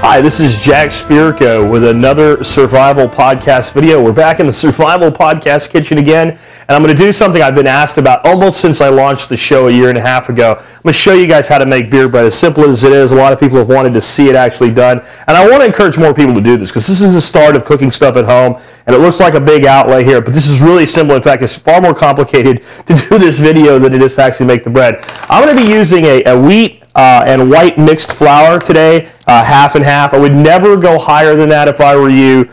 Hi, this is Jack Spirko with another Survival Podcast video. We're back in the Survival Podcast kitchen again, and I'm going to do something I've been asked about almost since I launched the show a year and a half ago. I'm going to show you guys how to make beer bread. As simple as it is, a lot of people have wanted to see it actually done, and I want to encourage more people to do this because this is the start of cooking stuff at home, and it looks like a big outlay here, but this is really simple. In fact, it's far more complicated to do this video than it is to actually make the bread. I'm going to be using a wheat and white mixed flour today, half and half. I would never go higher than that if I were you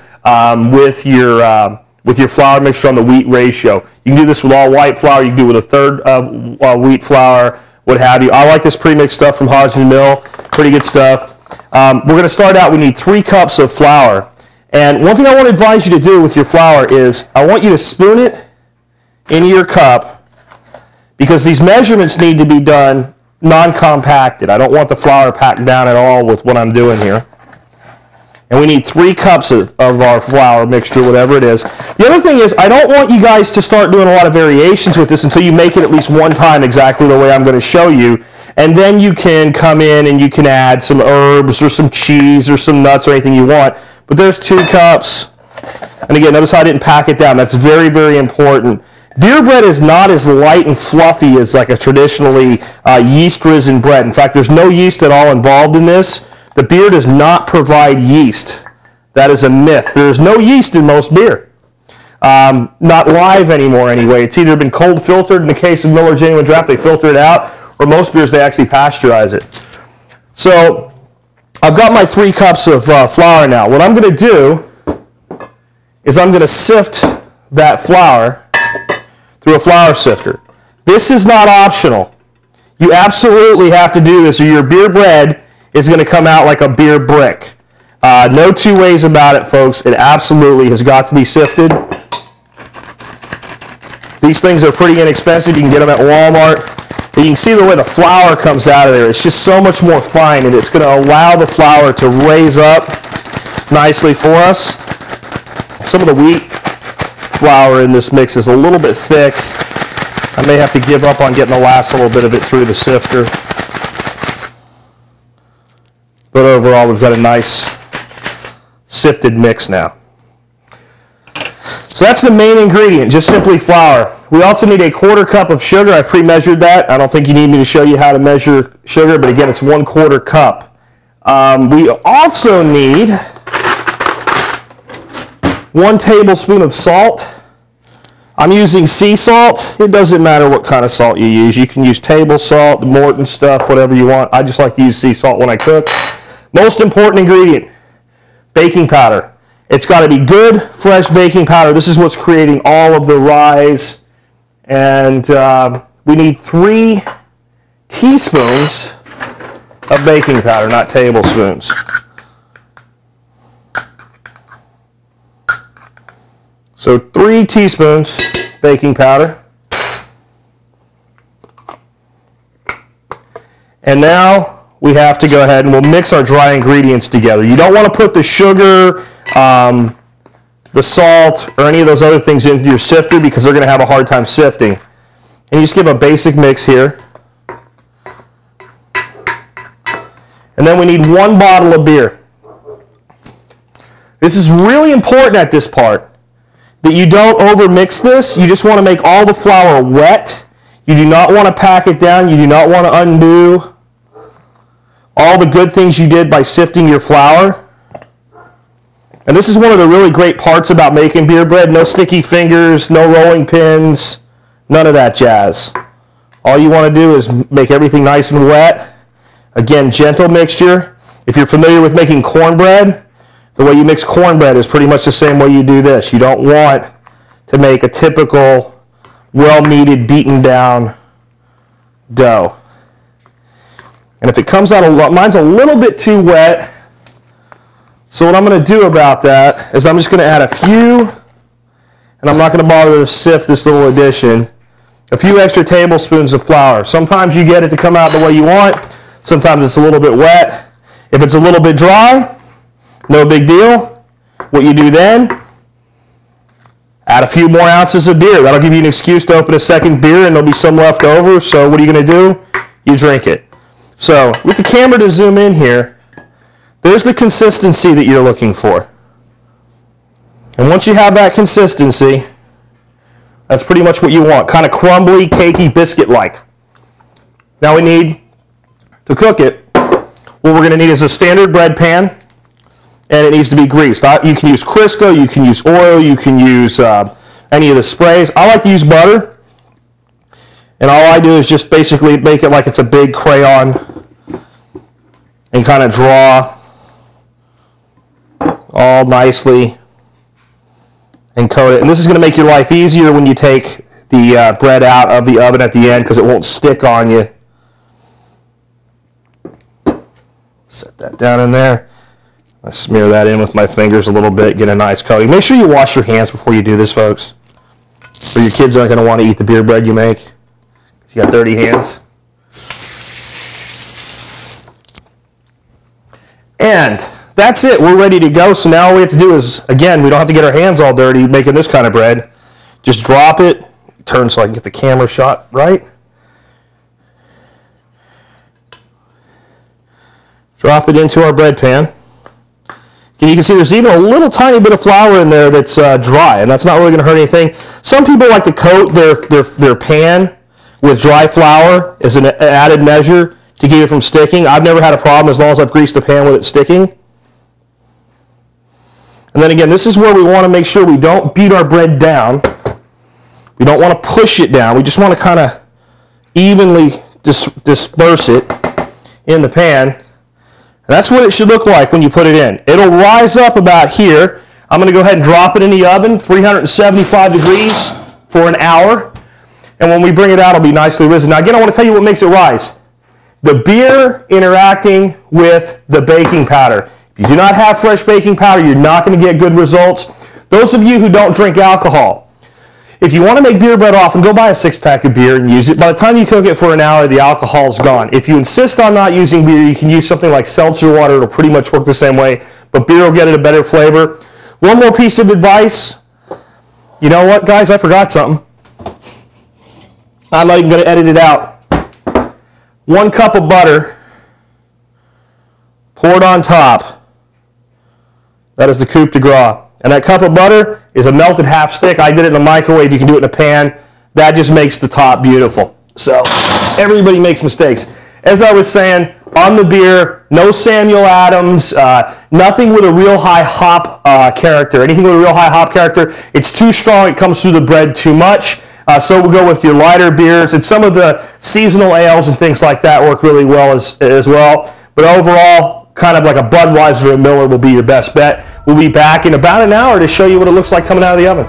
with your flour mixture on the wheat ratio. You can do this with all white flour. You can do it with a third of wheat flour, what have you. I like this pre-mixed stuff from Hodgdon Mill. Pretty good stuff. We're going to start out. We need 3 cups of flour. And one thing I want to advise you to do with your flour is I want you to spoon it into your cup because these measurements need to be done non-compacted. I don't want the flour packed down at all with what I'm doing here. And we need 3 cups of our flour mixture, whatever it is. The other thing is, I don't want you guys to start doing a lot of variations with this until you make it at least one time exactly the way I'm going to show you. And then you can come in and you can add some herbs or some cheese or some nuts or anything you want. But there's 2 cups. And again, notice how I didn't pack it down. That's very, very important. Beer bread is not as light and fluffy as like a traditionally yeast-risen bread. In fact, there's no yeast at all involved in this. The beer does not provide yeast. That is a myth. There's no yeast in most beer. Not live anymore anyway. It's either been cold filtered. In the case of Miller Genuine Draft, they filter it out. Or most beers, they actually pasteurize it. So I've got my 3 cups of flour now. What I'm going to do is I'm going to sift that flour through a flour sifter. This is not optional. You absolutely have to do this or your beer bread is going to come out like a beer brick. No 2 ways about it, folks. It absolutely has got to be sifted. These things are pretty inexpensive. You can get them at Walmart. And you can see the way the flour comes out of there. It's just so much more fine, and it's going to allow the flour to raise up nicely for us. Some of the wheat flour in this mix is a little bit thick. I may have to give up on getting the last little bit of it through the sifter. But overall, we've got a nice sifted mix now. So that's the main ingredient, just simply flour. We also need a 1/4 cup of sugar. I've pre-measured that. I don't think you need me to show you how to measure sugar, but again, it's 1/4 cup. We also need 1 tablespoon of salt. I'm using sea salt. It doesn't matter what kind of salt you use. You can use table salt, Morton stuff, whatever you want. I just like to use sea salt when I cook. Most important ingredient, baking powder. It's got to be good, fresh baking powder. This is what's creating all of the rise. And we need 3 teaspoons of baking powder, not tablespoons. So 3 teaspoons baking powder. And now we have to go ahead and we'll mix our dry ingredients together. You don't want to put the sugar, the salt, or any of those other things into your sifter because they're going to have a hard time sifting. And you just give a basic mix here. And then we need 1 bottle of beer. This is really important at this part. That you don't overmix this. You just want to make all the flour wet. You do not want to pack it down. You do not want to undo all the good things you did by sifting your flour. And this is one of the really great parts about making beer bread. No sticky fingers, no rolling pins, none of that jazz. All you want to do is make everything nice and wet. Again, gentle mixture. If you're familiar with making cornbread, the way you mix cornbread is pretty much the same way you do this. You don't want to make a typical well-kneaded, beaten down dough. And if it comes out, mine's a little bit too wet. So what I'm going to do about that is I'm just going to add a few, and I'm not going to bother to sift this little addition, a few extra tablespoons of flour. Sometimes you get it to come out the way you want. Sometimes it's a little bit wet. If it's a little bit dry, no big deal. What you do then, add a few more ounces of beer. That'll give you an excuse to open a second beer and there'll be some left over. So what are you going to do? You drink it. So with the camera to zoom in here, There's the consistency that you're looking for. And once you have that consistency, that's pretty much what you want. Kind of crumbly, cakey, biscuit-like. Now we need to cook it. What we're going to need is a standard bread pan, and it needs to be greased. You can use Crisco, you can use oil, you can use any of the sprays. I like to use butter, and all I do is just basically make it like it's a big crayon and kind of draw all nicely and coat it. And this is going to make your life easier when you take the bread out of the oven at the end because it won't stick on you. Set that down in there. I smear that in with my fingers a little bit, get a nice coating. Make sure you wash your hands before you do this, folks, or your kids aren't going to want to eat the beer bread you make if you got dirty hands. And that's it. We're ready to go. So now all we have to do is, again, we don't have to get our hands all dirty making this kind of bread. Just drop it. Turn so I can get the camera shot right. Drop it into our bread pan. You can see there's even a little tiny bit of flour in there that's dry, and that's not really going to hurt anything. Some people like to coat their pan with dry flour as an added measure to keep it from sticking. I've never had a problem as long as I've greased the pan with it sticking. And then again, this is where we want to make sure we don't beat our bread down. We don't want to push it down. We just want to kind of evenly disperse it in the pan. And that's what it should look like when you put it in. It'll rise up about here. I'm going to go ahead and drop it in the oven, 375 degrees for an hour. And when we bring it out, it'll be nicely risen. Now again, I want to tell you what makes it rise. The beer interacting with the baking powder. If you do not have fresh baking powder, you're not going to get good results. Those of you who don't drink alcohol, if you want to make beer bread often, go buy a 6-pack of beer and use it. By the time you cook it for an hour, the alcohol's gone. If you insist on not using beer, you can use something like seltzer water. It'll pretty much work the same way, but beer will get it a better flavor. One more piece of advice. You know what, guys? I forgot something. I'm not even going to edit it out. 1 cup of butter poured on top. That is the coup de grace. And that cup of butter is a melted half stick. I did it in the microwave. You can do it in a pan. That just makes the top beautiful. So everybody makes mistakes. As I was saying, on the beer, no Samuel Adams, nothing with a real high hop character. Anything with a real high hop character, it's too strong. It comes through the bread too much. So we'll go with your lighter beers. And some of the seasonal ales and things like that work really well as well. But overall, kind of like a Budweiser or Miller will be your best bet. We'll be back in about an hour to show you what it looks like coming out of the oven.